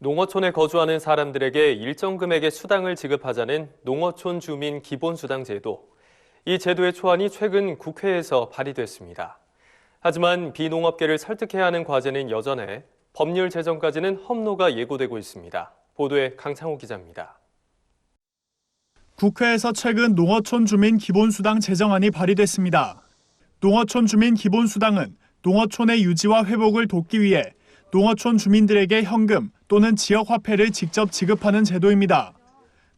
농어촌에 거주하는 사람들에게 일정 금액의 수당을 지급하자는 농어촌 주민 기본수당 제도. 이 제도의 초안이 최근 국회에서 발의됐습니다. 하지만 비농업계를 설득해야 하는 과제는 여전해 법률 제정까지는 험로가 예고되고 있습니다. 보도에 강창호 기자입니다. 국회에서 최근 농어촌 주민 기본수당 제정안이 발의됐습니다. 농어촌 주민 기본수당은 농어촌의 유지와 회복을 돕기 위해 농어촌 주민들에게 현금 또는 지역화폐를 직접 지급하는 제도입니다.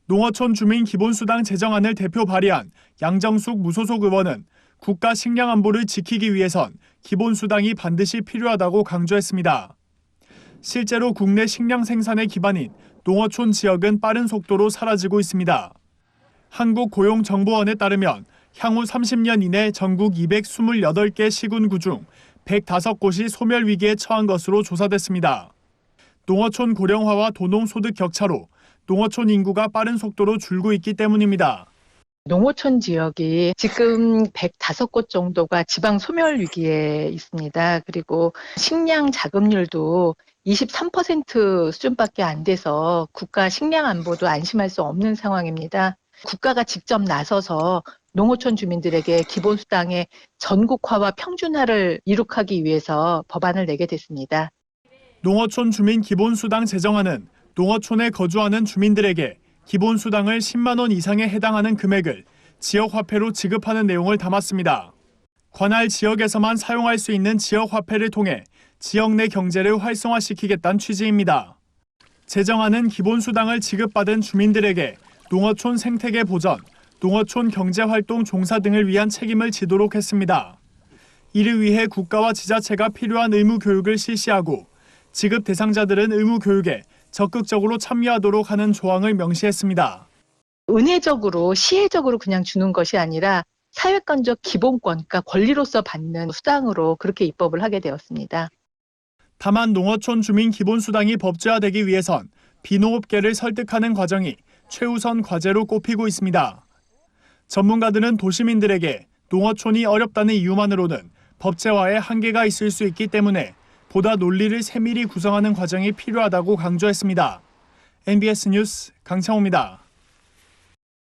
농어촌 주민 기본수당 제정안을 대표 발의한 양정숙 무소속 의원은 국가 식량 안보를 지키기 위해선 기본수당이 반드시 필요하다고 강조했습니다. 실제로 국내 식량 생산의 기반인 농어촌 지역은 빠른 속도로 사라지고 있습니다. 한국고용정보원에 따르면 향후 30년 이내 전국 228개 시군구 중 105곳이 소멸 위기에 처한 것으로 조사됐습니다. 농어촌 고령화와 도농소득 격차로 농어촌 인구가 빠른 속도로 줄고 있기 때문입니다. 농어촌 지역이 지금 105곳 정도가 지방 소멸 위기에 있습니다. 그리고 식량 자급률도 23% 수준밖에 안 돼서 국가 식량 안보도 안심할 수 없는 상황입니다. 국가가 직접 나서서 농어촌 주민들에게 기본수당의 전국화와 평준화를 이룩하기 위해서 법안을 내게 됐습니다. 농어촌 주민 기본수당 제정안은 농어촌에 거주하는 주민들에게 기본수당을 10만 원 이상에 해당하는 금액을 지역화폐로 지급하는 내용을 담았습니다. 관할 지역에서만 사용할 수 있는 지역화폐를 통해 지역 내 경제를 활성화시키겠다는 취지입니다. 제정안은 기본수당을 지급받은 주민들에게 농어촌 생태계 보전, 농어촌 경제활동 종사 등을 위한 책임을 지도록 했습니다. 이를 위해 국가와 지자체가 필요한 의무 교육을 실시하고 지급 대상자들은 의무 교육에 적극적으로 참여하도록 하는 조항을 명시했습니다. 은혜적으로 시혜적으로 그냥 주는 것이 아니라 사회권적 기본권, 그러니까 권리로서 받는 수당으로 그렇게 입법을 하게 되었습니다. 다만 농어촌 주민 기본수당이 법제화되기 위해선 비농업계를 설득하는 과정이 최우선 과제로 꼽히고 있습니다. 전문가들은 도시민들에게 농어촌이 어렵다는 이유만으로는 법제화에 한계가 있을 수 있기 때문에 보다 논리를 세밀히 구성하는 과정이 필요하다고 강조했습니다. MBS 뉴스 강창호입니다.